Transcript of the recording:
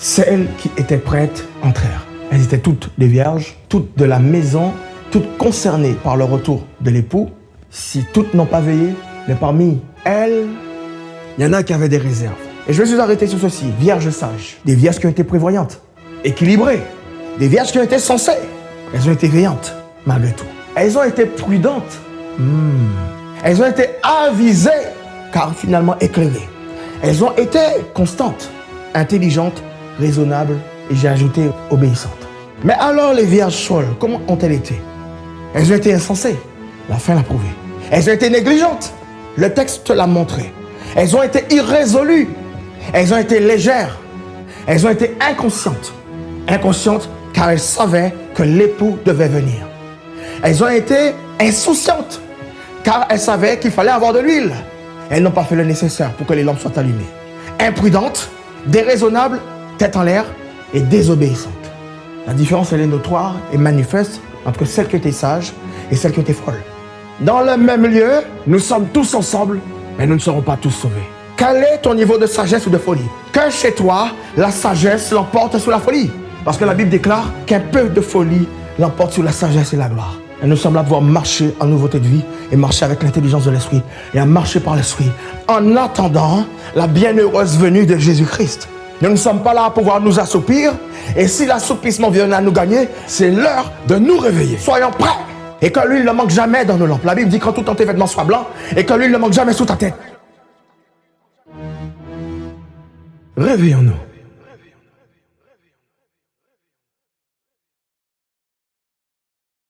Celles qui étaient prêtes entrèrent. Elles étaient toutes des vierges, toutes de la maison, toutes concernées par le retour de l'époux. Si toutes n'ont pas veillé, mais parmi elles, il y en a qui avaient des réserves. Et je me suis arrêté sur ceci, vierges sages, des vierges qui ont été prévoyantes, équilibrées, des vierges qui ont été sensées. Elles ont été veillantes, malgré tout. Elles ont été prudentes. Elles ont été avisées, car finalement éclairées. Elles ont été constantes, intelligentes, raisonnables et j'ai ajouté obéissantes. Mais alors les vierges folles, comment ont-elles été? Elles ont été insensées. La fin l'a prouvé. Elles ont été négligentes. Le texte l'a montré. Elles ont été irrésolues. Elles ont été légères. Elles ont été inconscientes. Inconscientes car elles savaient que l'époux devait venir. Elles ont été insouciantes car elles savaient qu'il fallait avoir de l'huile. Elles n'ont pas fait le nécessaire pour que les lampes soient allumées. Imprudentes, déraisonnables, tête en l'air et désobéissantes. La différence, elle est notoire et manifeste entre celles qui étaient sages et celles qui étaient folles. Dans le même lieu, nous sommes tous ensemble, mais nous ne serons pas tous sauvés. Quel est ton niveau de sagesse ou de folie? Que chez toi, la sagesse l'emporte sur la folie. Parce que la Bible déclare qu'un peu de folie l'emporte sur la sagesse et la gloire. Et nous sommes là pour marcher en nouveauté de vie et marcher avec l'intelligence de l'Esprit et à marcher par l'Esprit en attendant la bienheureuse venue de Jésus-Christ. Nous ne sommes pas là pour pouvoir nous assoupir et si l'assoupissement vient à nous gagner, c'est l'heure de nous réveiller. Soyons prêts et que l'huile ne manque jamais dans nos lampes. La Bible dit quand tout tes vêtements soient blancs et que l'huile ne manque jamais sous ta tête. Réveillons-nous.